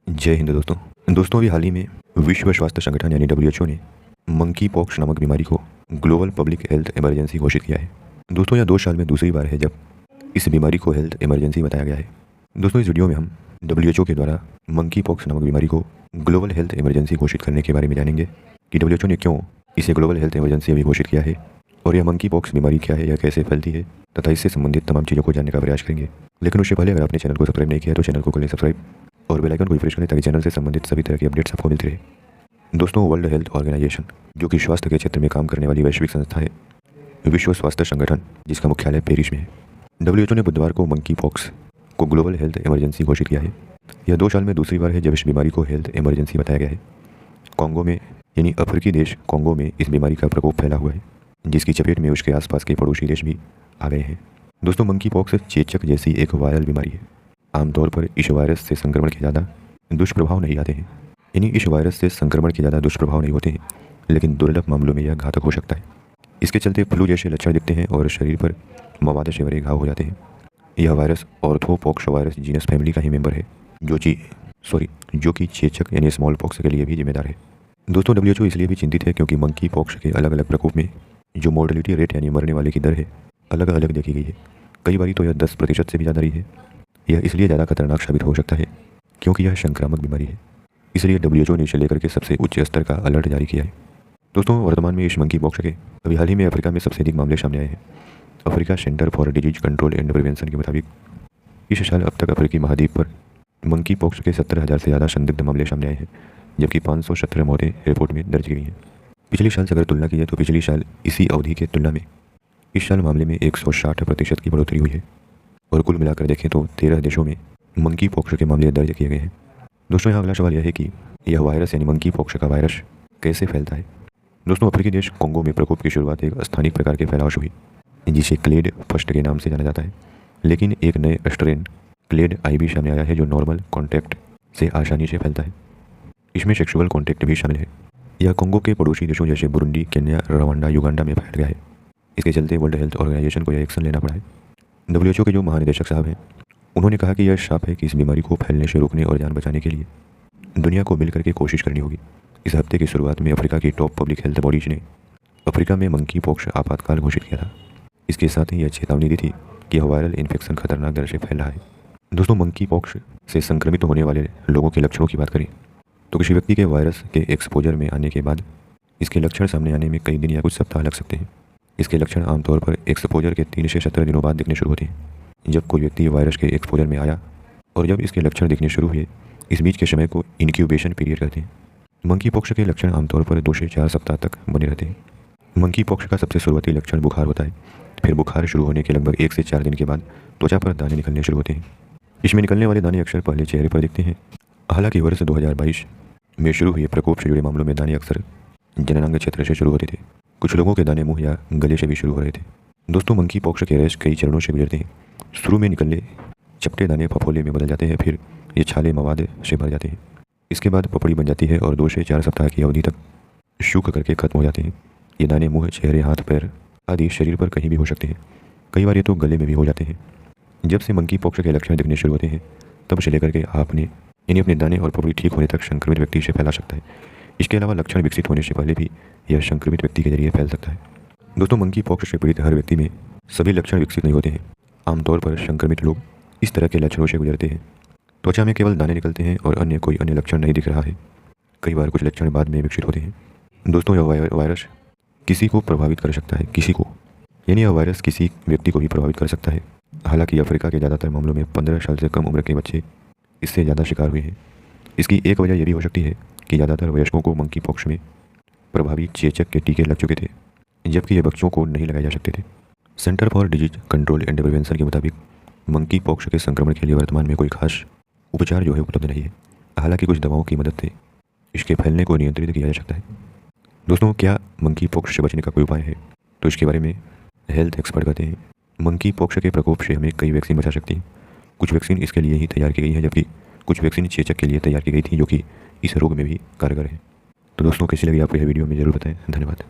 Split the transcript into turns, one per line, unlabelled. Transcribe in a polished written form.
जय हिंद दोस्तों अभी हाल ही में विश्व स्वास्थ्य संगठन यानी WHO ने मंकी पॉक्स नामक बीमारी को ग्लोबल पब्लिक हेल्थ इमरजेंसी घोषित किया है। दोस्तों यह 2 साल में दूसरी बार है जब इस बीमारी को हेल्थ इमरजेंसी बताया गया है। दोस्तों इस वीडियो में हम WHO के द्वारा मंकी पॉक्स नामक बीमारी को ग्लोबल हेल्थ इमरजेंसी घोषित करने के बारे में जानेंगे कि WHO ने क्यों इसे ग्लोबल हेल्थ इमरजेंसी अभी घोषित किया है और यह मंकी पॉक्स बीमारी क्या है, यह कैसे फैलती है तथा इससे संबंधित तमाम चीज़ों को जानने का प्रयास करेंगे। लेकिन उससे पहले अगर आपने चैनल को सब्सक्राइब नहीं किया तो चैनल को कर लें सब्सक्राइब और बेल आइकन को प्रेस करें ताकि चैनल से संबंधित सभी तरह की अपडेट्स आपको मिलती रहे। दोस्तों वर्ल्ड हेल्थ ऑर्गेनाइजेशन जो कि स्वास्थ्य के क्षेत्र में काम करने वाली वैश्विक संस्था है, विश्व स्वास्थ्य संगठन जिसका मुख्यालय पेरिस में है, WHO ने बुधवार को मंकी पॉक्स को ग्लोबल हेल्थ इमरजेंसी घोषित किया है। यह 2 साल में दूसरी बार है जब इस बीमारी को हेल्थ इमरजेंसी बताया गया है। कॉन्गो में यानी अफ्रीकी देश कॉन्गो में इस बीमारी का प्रकोप फैला हुआ है, जिसकी चपेट में उसके आसपास के पड़ोसी देश भी आ गए हैं। दोस्तों मंकी पॉक्स चेचक जैसी एक वायरल बीमारी है। आमतौर पर इस वायरस से संक्रमण के ज़्यादा दुष्प्रभाव नहीं आते हैं, यानी इस वायरस से संक्रमण के ज़्यादा दुष्प्रभाव नहीं होते हैं, लेकिन दुर्लभ मामलों में यह घातक हो सकता है। इसके चलते फ्लू जैसे लक्षण दिखते हैं और शरीर पर मवाद से भरे घाव हो जाते हैं। यह virus orthopox virus genus family का ही मेंबर है जो कि चेचक यानी स्मॉल पॉक्स के लिए भी जिम्मेदार है। दोस्तों WHO इसलिए भी चिंतित है क्योंकि मंकी पॉक्स के अलग अलग प्रकोप में जो मोर्टेलिटी रेट यानी मरने वाले की दर है अलग अलग देखी गई है। कई बार तो यह 10% से भी ज़्यादा रही है। यह इसलिए ज़्यादा खतरनाक साबित हो सकता है क्योंकि यह संक्रामक बीमारी है। इसलिए WHO ने इसे लेकर के सबसे उच्च स्तर का अलर्ट जारी किया है। दोस्तों वर्तमान में इस मंकी पॉक्स के अभी हाल ही में अफ्रीका में सबसे अधिक मामले सामने आए हैं। Africa centre for disease control and prevention के मुताबिक इस साल अब तक अफ्रीकी महाद्वीप पर मंकी पॉक्स के 70,000 से ज़्यादा संदिग्ध मामले सामने आए हैं, जबकि 517 मौतें रिपोर्ट में दर्ज की गई हैं। पिछले साल से अगर तुलना की जाए तो पिछले साल इसी अवधि के तुलना में इस साल मामले में 160% की बढ़ोतरी हुई है और कुल मिलाकर देखें तो 13 देशों में मंकी पॉक्स के मामले दर्ज किए गए हैं। दोस्तों यहाँ अगला सवाल यह है कि यह वायरस यानी मंकी पॉक्स का वायरस कैसे फैलता है। दोस्तों अफ्रीकी देश कॉन्गो में प्रकोप की शुरुआत एक स्थानिक प्रकार के फैलाव से हुई जिसे क्लेड फर्स्ट के नाम से जाना जाता है, लेकिन एक नए स्ट्रेन क्लेड IB सामने आया है जो नॉर्मल कॉन्टैक्ट से आसानी से फैलता है। इसमें सेक्सुअल कॉन्टैक्ट भी शामिल है। यह कॉन्गो के पड़ोसी देशों जैसे बुरुंडी, केन्या, रवांडा, युगांडा में फैल गया है। इसके चलते वर्ल्ड हेल्थ ऑर्गेनाइजेशन को यह एक्शन लेना पड़ा है। WHO के जो महानिदेशक साहब हैं उन्होंने कहा कि यह साफ है कि इस बीमारी को फैलने से रोकने और जान बचाने के लिए दुनिया को मिलकर के कोशिश करनी होगी। इस हफ्ते की शुरुआत में अफ्रीका की टॉप पब्लिक हेल्थ बॉडीज ने अफ्रीका में मंकी पॉक्स आपातकाल घोषित किया था। इसके साथ ही यह चेतावनी दी थी कि यह वायरल इन्फेक्शन खतरनाक दर से फैल रहा है। दोस्तों मंकी पॉक्स से संक्रमित होने वाले लोगों के लक्षणों की बात करें तो किसी व्यक्ति के वायरस के एक्सपोजर में आने के बाद इसके लक्षण सामने आने में कई दिन या कुछ सप्ताह लग सकते हैं। इसके लक्षण आमतौर पर एक्सपोजर के 3 से 17 दिनों बाद दिखने शुरू होते हैं। जब कोई व्यक्ति वायरस के एक्सपोजर में आया और जब इसके लक्षण दिखने शुरू हुए, इस बीच के समय को इनक्यूबेशन पीरियड कहते हैं। मंकी पॉक्स के लक्षण आमतौर पर 2 से 4 सप्ताह तक बने रहते हैं। मंकी पॉक्स का सबसे शुरुआती लक्षण बुखार होता है। फिर बुखार शुरू होने के लगभग 1 से 4 दिन के बाद त्वचा पर दाने निकलने शुरू होते हैं। इसमें निकलने वाले दाने अक्सर पहले चेहरे पर दिखते हैं। हालांकि वर्ष 2022 में शुरू हुए प्रकोप से जुड़े मामलों में दाने अक्सर जननांग क्षेत्र से शुरू होते थे। कुछ लोगों के दाने मुंह या गले से भी शुरू हो रहे थे। दोस्तों मंकी पॉक्स के रैश कई चरणों से गुजरते हैं। शुरू में निकलने चपटे दाने फफोले में बदल जाते हैं, फिर ये छाले मवाद से भर जाते हैं। इसके बाद पपड़ी बन जाती है और 2 से 4 सप्ताह की अवधि तक सूख करके खत्म हो जाते हैं। ये दाने मुंह, चेहरे, हाथ, पैर आदि शरीर पर कहीं भी हो सकते हैं। कई बार ये तो गले में भी हो जाते हैं। जब से मंकी पॉक्स के लक्षण दिखने शुरू होते हैं तब से लेकर के आपने अपने दाने और पपड़ी ठीक होने तक संक्रमित व्यक्ति से फैला सकता है। इसके अलावा लक्षण विकसित होने से पहले भी यह संक्रमित व्यक्ति के जरिए फैल सकता है। दोस्तों मंकी पॉक्स से पीड़ित हर व्यक्ति में सभी लक्षण विकसित नहीं होते हैं। आमतौर पर संक्रमित लोग इस तरह के लक्षणों से गुजरते हैं। त्वचा में केवल दाने निकलते हैं और कोई अन्य लक्षण नहीं दिख रहा है। कई बार कुछ लक्षण बाद में विकसित होते हैं। दोस्तों यह वायरस किसी को प्रभावित कर सकता है, यानी यह वायरस किसी व्यक्ति को भी प्रभावित कर सकता है। हालांकि अफ्रीका के ज़्यादातर मामलों में 15 साल से कम उम्र के बच्चे इससे ज़्यादा शिकार हुए हैं। इसकी एक वजह यह भी हो सकती है कि ज़्यादातर वयस्कों को मंकी पॉक्स में प्रभावी चेचक के टीके लग चुके थे, जबकि ये बच्चों को नहीं लगाए जा सकते थे। Centre for disease control and prevention के मुताबिक मंकी पॉक्स के संक्रमण के लिए वर्तमान में कोई खास उपचार जो है उपलब्ध नहीं है। हालांकि कुछ दवाओं की मदद से इसके फैलने को नियंत्रित किया जा सकता है। दोस्तों क्या मंकी पॉक्स से बचने का कोई उपाय है, तो इसके बारे में हेल्थ एक्सपर्ट कहते हैं मंकी पॉक्स के प्रकोप से हमें कई वैक्सीन बचा सकती हैं। कुछ वैक्सीन इसके लिए ही तैयार की गई है, जबकि कुछ वैक्सीन चेचक के लिए तैयार की गई थी जो कि इस रोग में भी कारगर है। तो दोस्तों कैसी लगी आपको यह वीडियो में ज़रूर बताएं। धन्यवाद।